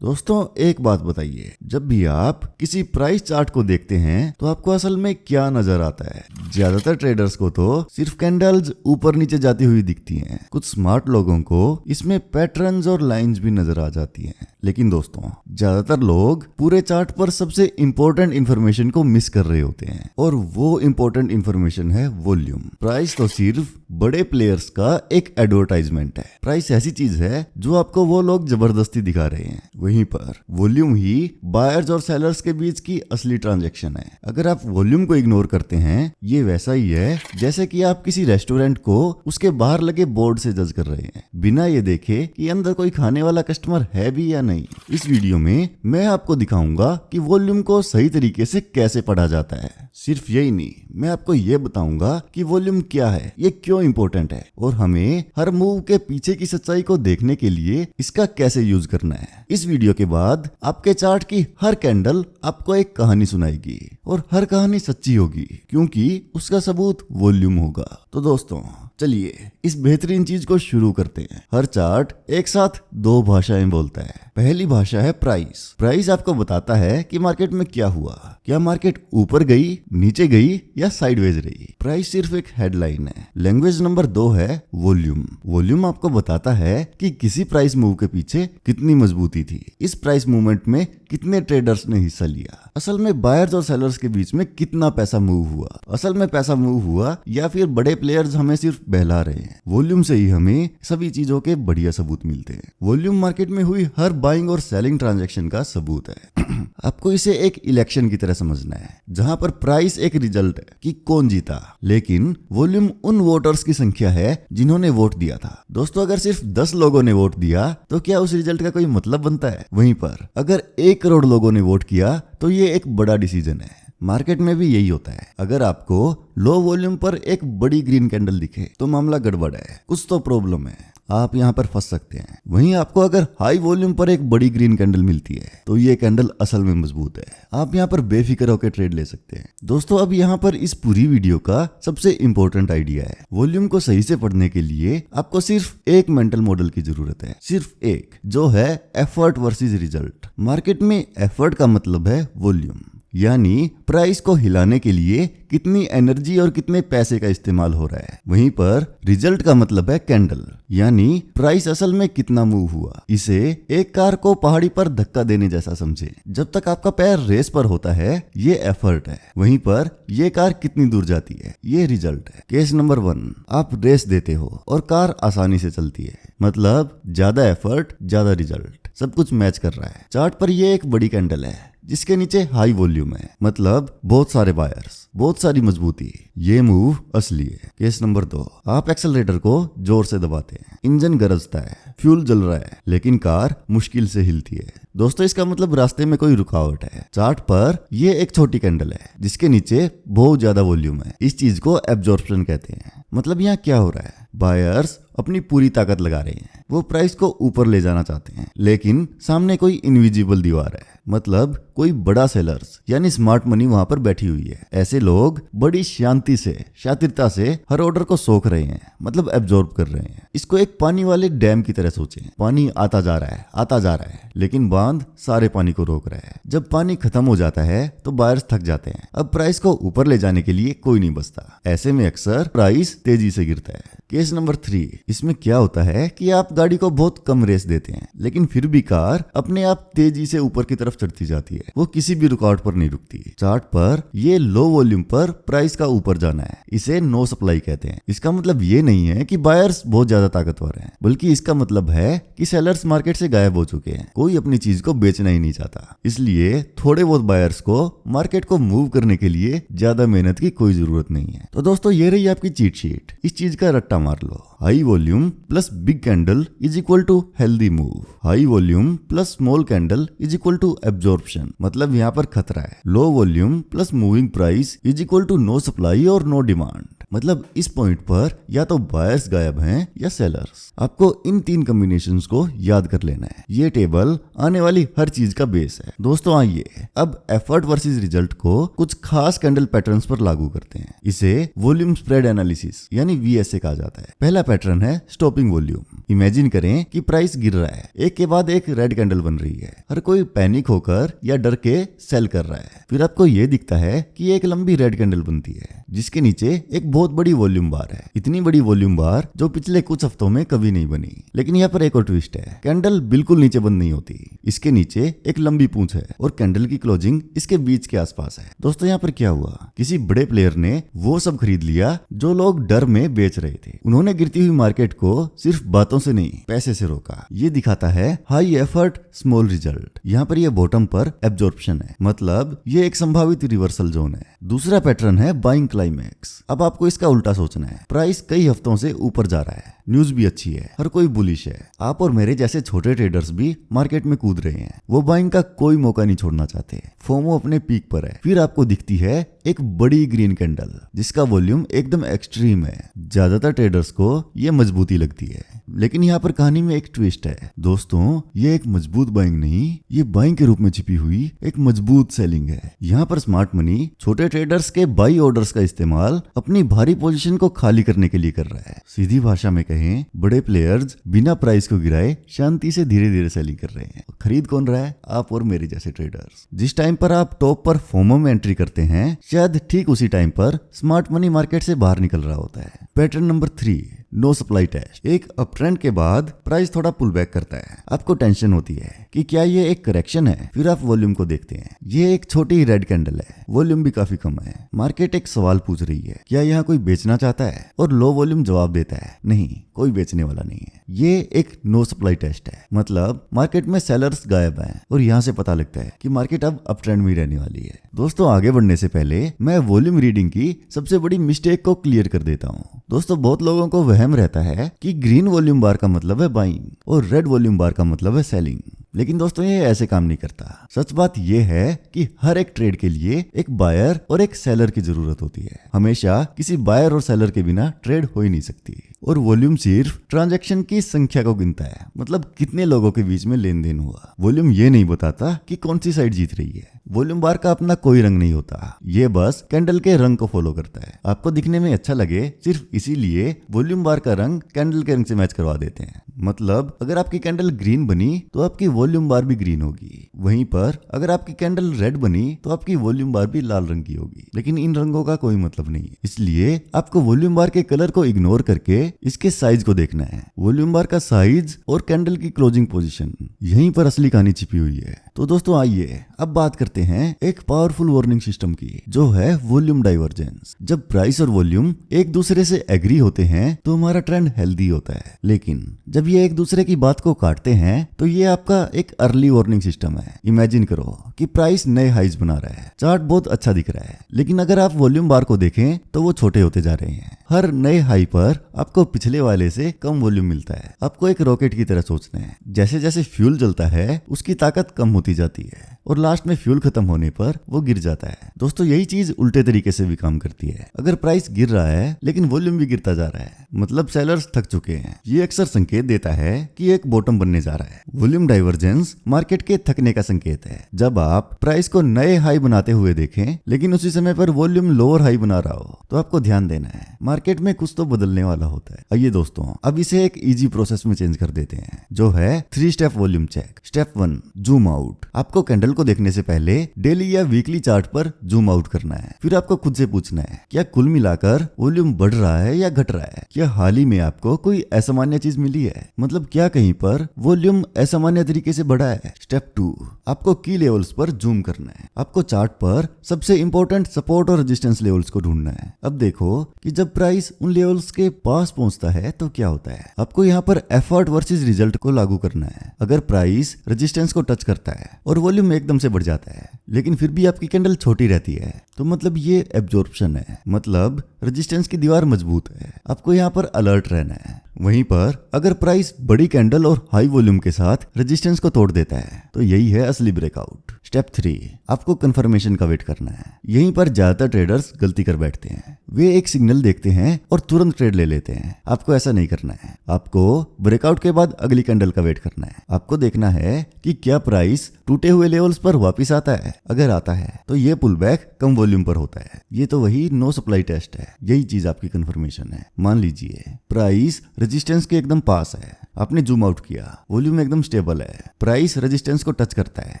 दोस्तों एक बात बताइए, जब भी आप किसी प्राइस चार्ट को देखते हैं तो आपको असल में क्या नजर आता है? ज्यादातर ट्रेडर्स को तो सिर्फ कैंडल्स ऊपर नीचे जाती हुई दिखती हैं। कुछ स्मार्ट लोगों को इसमें पैटर्न्स और लाइंस भी नजर आ जाती हैं। लेकिन दोस्तों, ज्यादातर लोग पूरे चार्ट पर सबसे इंपॉर्टेंट इंफॉर्मेशन को मिस कर रहे होते हैं, और वो इंपॉर्टेंट इंफॉर्मेशन है वॉल्यूम। प्राइस तो सिर्फ बड़े प्लेयर्स का एक एडवर्टाइजमेंट है। प्राइस ऐसी चीज है जो आपको वो लोग जबरदस्ती दिखा रहे हैं, वहीं पर वॉल्यूम ही बायर्स और सेलर्स के बीच की असली ट्रांजैक्शन है। अगर आप वॉल्यूम को इग्नोर करते हैं, ये वैसा ही है जैसे कि आप किसी रेस्टोरेंट को उसके बाहर लगे बोर्ड से जज कर रहे हैं, बिना ये देखे कि अंदर कोई खाने वाला कस्टमर है भी या नहीं। इस वीडियो में मैं आपको दिखाऊंगा कि वॉल्यूम को सही तरीके से कैसे पढ़ा जाता है। सिर्फ यही नहीं, मैं आपको ये बताऊंगा कि वॉल्यूम क्या है, ये क्यों इंपॉर्टेंट है, और हमें हर मूव के पीछे की सच्चाई को देखने के लिए इसका कैसे यूज करना है। इस वीडियो के बाद आपके चार्ट की हर कैंडल आपको एक कहानी सुनाएगी, और हर कहानी सच्ची होगी क्योंकि उसका सबूत वॉल्यूम होगा। तो दोस्तों चलिए इस बेहतरीन चीज को शुरू करते हैं। हर चार्ट एक साथ दो भाषाएं बोलता है। पहली भाषा है प्राइस। प्राइस आपको बताता है कि मार्केट में क्या हुआ, क्या मार्केट ऊपर गई, नीचे गई या साइडवेज रही। प्राइस सिर्फ एक हेडलाइन है। लैंग्वेज नंबर 2 है वॉल्यूम। वॉल्यूम आपको बताता है कि किसी प्राइस मूव के पीछे कितनी मजबूती थी, इस प्राइस मूवमेंट में कितने ट्रेडर्स ने हिस्सा लिया, असल में बायर्स और सेलर्स के बीच में कितना पैसा मूव हुआ, असल में पैसा मूव हुआ या फिर बड़े प्लेयर्स हमें सिर्फ बहला रहे हैं। वॉल्यूम से ही हमें सभी चीजों के बढ़िया सबूत मिलते हैं। वॉल्यूम मार्केट में हुई हर बाइंग और सेलिंग ट्रांजैक्शन का सबूत है। आपको इसे एक इलेक्शन की तरह समझना है, जहां पर प्राइस एक रिजल्ट है कि कौन जीता, लेकिन वॉल्यूम उन वोटर्स की संख्या है जिन्होंने वोट दिया था। दोस्तों, अगर सिर्फ 10 लोगों ने वोट दिया तो क्या उस रिजल्ट का कोई मतलब बनता है? वहीं पर अगर 1 करोड़ लोगों ने वोट किया तो ये एक बड़ा डिसीजन है। मार्केट में भी यही होता है। अगर आपको लो वॉल्यूम पर एक बड़ी ग्रीन कैंडल दिखे तो मामला गड़बड़ है, कुछ तो प्रॉब्लम है, आप यहाँ पर फंस सकते हैं। वहीं आपको अगर हाई वॉल्यूम पर एक बड़ी ग्रीन कैंडल मिलती है तो ये कैंडल असल में मजबूत है, आप यहाँ पर बेफिक्र होकर ट्रेड ले सकते हैं। दोस्तों, अब यहाँ पर इस पूरी वीडियो का सबसे इंपॉर्टेंट आइडिया है। वॉल्यूम को सही से पढ़ने के लिए आपको सिर्फ एक मेंटल मॉडल की जरूरत है, सिर्फ एक, जो है एफर्ट वर्सेस रिजल्ट। मार्केट में एफर्ट का मतलब है वॉल्यूम, यानी प्राइस को हिलाने के लिए कितनी एनर्जी और कितने पैसे का इस्तेमाल हो रहा है। वहीं पर रिजल्ट का मतलब है कैंडल, यानी प्राइस असल में कितना मूव हुआ। इसे एक कार को पहाड़ी पर धक्का देने जैसा समझे। जब तक आपका पैर रेस पर होता है ये एफर्ट है, वहीं पर ये कार कितनी दूर जाती है ये रिजल्ट है। केस नंबर 1, आप रेस देते हो और कार आसानी से चलती है, मतलब ज्यादा एफर्ट ज्यादा रिजल्ट, सब कुछ मैच कर रहा है। चार्ट पर ये एक बड़ी कैंडल है जिसके नीचे हाई वॉल्यूम है, मतलब बहुत सारे बायर्स, बहुत सारी मजबूती, ये मूव असली है। केस नंबर 2, आप एक्सेलरेटर को जोर से दबाते हैं, इंजन गरजता है, फ्यूल जल रहा है, लेकिन कार मुश्किल से हिलती है। दोस्तों, इसका मतलब रास्ते में कोई रुकावट है। चार्ट पर ये एक छोटी कैंडल है जिसके नीचे बहुत ज्यादा वॉल्यूम है। इस चीज को एब्जॉर्प्शन कहते हैं। मतलब यहाँ क्या हो रहा है, बायर्स अपनी पूरी ताकत लगा रहे हैं, वो प्राइस को ऊपर ले जाना चाहते हैं, लेकिन सामने कोई इनविजिबल दीवार है, मतलब कोई बड़ा सेलर्स यानी स्मार्ट मनी वहां पर बैठी हुई है। ऐसे लोग बड़ी शांति से, शातिरता से हर ऑर्डर को सोख रहे हैं, मतलब एब्जॉर्ब कर रहे हैं। इसको एक पानी वाले डैम की तरह सोचें। पानी आता जा रहा है, आता जा रहा है, लेकिन बांध सारे पानी को रोक रहा है। जब पानी खत्म हो जाता है तो बायर्स थक जाते हैं, अब प्राइस को ऊपर ले जाने के लिए कोई नहीं बचता। ऐसे में अक्सर प्राइस तेजी से गिरता है। केस नंबर 3, इसमें क्या होता है कि आप गाड़ी को बहुत कम रेस देते हैं, लेकिन फिर भी कार अपने आप तेजी से ऊपर की तरफ चढ़ती जाती है, वो किसी भी रुकावट पर नहीं रुकती। चार्ट पर ये लो वॉल्यूम पर प्राइस का ऊपर जाना है, इसे नो सप्लाई कहते हैं। इसका मतलब ये नहीं है कि बायर्स बहुत ज्यादा ताकतवर हैं, बल्कि इसका मतलब है कि सेलर्स मार्केट से गायब हो चुके हैं, कोई अपनी चीज को बेचना ही नहीं चाहता। इसलिए थोड़े बहुत बायर्स को मार्केट को मूव करने के लिए ज्यादा मेहनत की कोई जरूरत नहीं है। तो दोस्तों, ये रही आपकी चीट शीट, इस चीज का रट्टा मार लो। High volume plus big candle is equal to healthy move, high volume plus small candle is equal to absorption, मतलब यहाँ पर खतरा है। Low volume plus moving price is equal to no supply और नो डिमांड। मतलब इस point पर या तो बायर्स गायब हैं या सेलर्स। आपको इन 3 कॉम्बिनेशंस को याद कर लेना है। ये टेबल आने वाली हर चीज का बेस है। दोस्तों आइए अब एफर्ट वर्सेस रिजल्ट को कुछ खास कैंडल पैटर्न्स पर लागू करते हैं। इसे वॉल्यूम स्प्रेड एनालिसिस यानी वीएसए कहा जाता है। पहला पैटर्न है स्टॉपिंग वॉल्यूम। इमेजिन करें कि प्राइस गिर रहा है, एक के बाद एक रेड कैंडल बन रही है, हर कोई पैनिक होकर या डर के सेल कर रहा है। फिर आपको यह दिखता है कि एक लंबी रेड कैंडल बनती है जिसके नीचे एक बहुत बड़ी वॉल्यूम बार है। इतनी बड़ी वॉल्यूम बार जो पिछले कुछ हफ्तों में कभी नहीं बनी। लेकिन यहाँ पर एक और ट्विस्ट है, कैंडल बिल्कुल नीचे बंद नहीं होती। इसके नीचे एक लंबी पूंछ है और कैंडल की क्लोजिंग इसके बीच के आसपास है। दोस्तों यहाँ पर क्या हुआ, किसी बड़े प्लेयर ने वो सब खरीद लिया जो लोग डर में बेच रहे थे। उन्होंने गिरती हुई मार्केट को सिर्फ बातों से नहीं पैसे से रोका। ये दिखाता है हाई एफर्ट स्मॉल रिजल्ट। यहाँ पर ये बॉटम पर एब्जॉर्प्शन है, मतलब ये एक संभावित रिवर्सल जोन है। दूसरा पैटर्न है बाइंग क्लाइमैक्स। अब आपको इसका उल्टा सोचना है। प्राइस कई हफ्तों से ऊपर जा रहा है, न्यूज भी अच्छी है, हर कोई बुलिश है। आप और मेरे जैसे छोटे ट्रेडर्स भी मार्केट में कूद रहे हैं। वो बाइंग का कोई मौका नहीं छोड़ना चाहते। फोमो अपने पीक पर है। फिर आपको दिखती है एक बड़ी ग्रीन कैंडल जिसका वॉल्यूम एकदम एक्सट्रीम है। ज्यादातर ट्रेडर्स को ये मजबूती लगती है, लेकिन यहाँ पर कहानी में एक ट्विस्ट है। दोस्तों ये एक मजबूत बाइंग नहीं, ये बाइंग के रूप में छिपी हुई एक मजबूत सेलिंग है। यहाँ पर स्मार्ट मनी छोटे ट्रेडर्स के बाई ऑर्डर्स का इस्तेमाल अपनी भारी पोजीशन को खाली करने के लिए कर रहा है। सीधी भाषा में कहें, बड़े प्लेयर्स बिना प्राइस को गिराए शांति से धीरे धीरे सेलिंग कर रहे हैं। खरीद कौन रहा है? आप और मेरे जैसे ट्रेडर्स। जिस टाइम पर आप टॉप पर फोमो में एंट्री करते हैं, शायद ठीक उसी टाइम पर स्मार्ट मनी मार्केट से बाहर निकल रहा होता है। Pattern number 3, no supply test. एक अप ट्रेंड के बाद प्राइस थोड़ा पुल बैक करता है। आपको टेंशन होती है कि क्या ये एक करेक्शन है। फिर आप वॉल्यूम को देखते हैं, ये एक छोटी रेड कैंडल है, वॉल्यूम भी काफी कम है। मार्केट एक सवाल पूछ रही है, क्या यहाँ कोई बेचना चाहता है? और लो वॉल्यूम जवाब देता है, नहीं, कोई बेचने वाला नहीं है। ये एक नो सप्लाई टेस्ट है, मतलब मार्केट में सेलर्स गायब हैं और यहाँ से पता लगता है कि मार्केट अब अप ट्रेंड में रहने वाली है। दोस्तों आगे बढ़ने से पहले मैं वॉल्यूम रीडिंग की सबसे बड़ी मिस्टेक को क्लियर कर देता हूँ। दोस्तों बहुत लोगों को वहम रहता है कि ग्रीन वॉल्यूम बार का मतलब है बाइंग और रेड वॉल्यूम बार का मतलब है सेलिंग। लेकिन दोस्तों ये ऐसे काम नहीं करता। सच बात ये है कि हर एक ट्रेड के लिए एक बायर और एक सेलर की जरूरत होती है। हमेशा किसी बायर और सेलर के बिना ट्रेड हो ही नहीं सकती। और वॉल्यूम सिर्फ ट्रांजैक्शन की संख्या को गिनता है, मतलब कितने लोगों के बीच में लेन देन हुआ। वॉल्यूम ये नहीं बताता कि कौन सी साइड जीत रही है। वॉल्यूम बार का अपना कोई रंग नहीं होता, ये बस कैंडल के रंग को फॉलो करता है। आपको दिखने में अच्छा लगे सिर्फ इसीलिए वॉल्यूम बार का रंग कैंडल के रंग से मैच करवा देते हैं। मतलब अगर आपकी कैंडल ग्रीन बनी तो आपकी वॉल्यूम बार भी ग्रीन होगी, वहीं पर अगर आपकी कैंडल रेड बनी तो आपकी वॉल्यूम बार भी लाल रंग की होगी। लेकिन इन रंगों का कोई मतलब नहीं है, इसलिए आपको वॉल्यूम बार के कलर को इग्नोर करके इसके साइज को देखना है। वॉल्यूम बार का साइज और कैंडल की क्लोजिंग पोजीशन, यहीं पर असली कहानी छिपी हुई है। तो दोस्तों आइए अब बात करते हैं एक पावरफुल वार्निंग सिस्टम की, जो है वॉल्यूम डाइवर्जेंस। जब प्राइस और वॉल्यूम एक दूसरे से एग्री होते हैं तो हमारा ट्रेंड हेल्दी होता है, लेकिन जब ये एक दूसरे की बात को काटते हैं तो ये आपका एक अर्ली वार्निंग सिस्टम है। इमेजिन करो कि प्राइस नए हाइज बना रहा है, चार्ट बहुत अच्छा दिख रहा है, लेकिन अगर आप वॉल्यूम बार को देखें तो वो छोटे होते जा रहे हैं। हर नए हाई पर आपको पिछले वाले से कम वॉल्यूम मिलता है। आपको एक रॉकेट की तरह सोचना है, जैसे जैसे फ्यूल जलता है उसकी ताकत कम होती जाती है और लास्ट में फ्यूल खत्म होने पर वो गिर जाता है। दोस्तों यही चीज उल्टे तरीके से भी काम करती है। अगर प्राइस गिर रहा है लेकिन वॉल्यूम भी गिरता जा रहा है, मतलब सेलर्स थक चुके हैं। ये अक्सर संकेत देता है कि एक बॉटम बनने जा रहा है। वॉल्यूम डाइवर्जेंस मार्केट के थकने का संकेत है। जब आप प्राइस को नए हाई बनाते हुए देखें लेकिन उसी समय पर वॉल्यूम लोअर हाई बना रहा हो तो आपको ध्यान देना है, मार्केट में कुछ तो बदलने वाला होता है। आइए दोस्तों अब इसे एक इजी प्रोसेस में चेंज कर देते हैं, जो है 3 step volume check. Step 1, zoom out. आपको कैंडल को देखने से पहले डेली या वीकली चार्ट पर जूम आउट करना है। फिर आपको खुद से पूछना है, क्या कुल मिलाकर वॉल्यूम बढ़ रहा है या घट रहा है? क्या हाल ही में आपको कोई असामान्य चीज मिली है? मतलब क्या कहीं पर वॉल्यूम असामान्य तरीके से बढ़ा है? स्टेप 2, आपको की लेवल्स पर जूम करना है। आपको चार्ट पर सबसे इंपॉर्टेंट सपोर्ट और रेजिस्टेंस लेवल्स को ढूंढना है। अब देखो कि जब प्राइस उन लेवल्स के पास पहुंचता है तो क्या होता है। आपको यहाँ पर एफर्ट वर्सेस रिजल्ट को लागू करना है। अगर प्राइस रेजिस्टेंस को टच करता है और वॉल्यूम एकदम से बढ़ जाता है लेकिन फिर भी आपकी कैंडल छोटी रहती है तो मतलब ये एब्जॉर्प्शन है, मतलब रेजिस्टेंस की दीवार मजबूत है। आपको यहाँ पर अलर्ट रहना है। वहीं पर अगर प्राइस बड़ी कैंडल और हाई वॉल्यूम के साथ रेजिस्टेंस को तोड़ देता है तो यही है असली ब्रेकआउट। स्टेप 3, आपको कंफर्मेशन का वेट करना है। यहीं पर ज्यादातर ट्रेडर्स गलती कर बैठते हैं। वे एक सिग्नल देखते हैं और तुरंत ट्रेड ले लेते हैं। आपको ऐसा नहीं करना है। आपको ब्रेकआउट के बाद अगली कैंडल का वेट करना है। आपको देखना है कि क्या प्राइस टूटे हुए लेवल्स पर वापस आता है। अगर आता है तो ये पुल बैक कम वॉल्यूम पर होता है। ये तो वही नो सप्लाई टेस्ट है। यही चीज आपकी कंफर्मेशन है। मान लीजिए प्राइस रेजिस्टेंस के एकदम पास है, आपने जूम आउट किया, वॉल्यूम एकदम स्टेबल है, प्राइस रेजिस्टेंस को टच करता है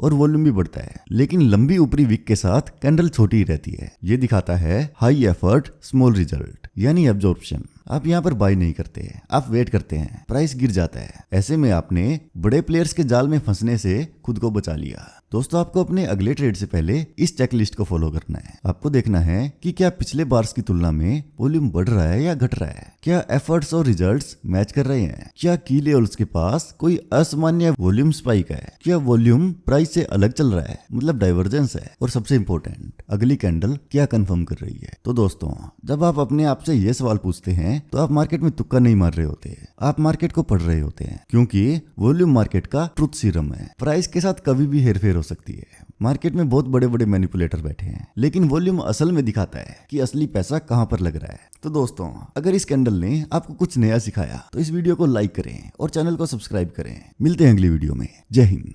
और वॉल्यूम भी बढ़ता है, लेकिन लंबी ऊपरी विक के साथ कैंडल छोटी ही रहती है। ये दिखाता है हाई एफर्ट स्मॉल रिजल्ट, यानी एब्जॉर्प्शन। आप यहाँ पर बाय नहीं करते, आप वेट करते हैं, प्राइस गिर जाता है। ऐसे में आपने बड़े प्लेयर्स के जाल में फंसने से खुद को बचा लिया। दोस्तों, आपको अपने अगले ट्रेड से पहले इस चेकलिस्ट को फॉलो करना है। आपको देखना है कि क्या पिछले बार्स की तुलना में वॉल्यूम बढ़ रहा है या घट रहा है, क्या एफर्ट्स और रिजल्ट्स मैच कर रहे हैं, क्या की लेवल्स के पास कोई असामान्य वॉल्यूम स्पाइक है, क्या वॉल्यूम प्राइस से अलग चल रहा है, मतलब डाइवर्जेंस है, और सबसे इंपॉर्टेंट अगली कैंडल क्या कंफर्म कर रही है। तो दोस्तों, जब आप अपने आप से ये सवाल पूछते हैं तो आप मार्केट में तुक्का नहीं मार रहे होते, आप मार्केट को पढ़ रहे होते हैं, क्योंकि वॉल्यूम मार्केट का ट्रुथ सीरम है। प्राइस के साथ कभी भी हेरफेर हो सकती है। मार्केट में बहुत बड़े बड़े मैनिपुलेटर बैठे हैं, लेकिन वॉल्यूम असल में दिखाता है कि असली पैसा कहां पर लग रहा है। तो दोस्तों, अगर इस कैंडल ने आपको कुछ नया सिखाया तो इस वीडियो को लाइक करें और चैनल को सब्सक्राइब करें। मिलते हैं अगली वीडियो में। जय हिंद।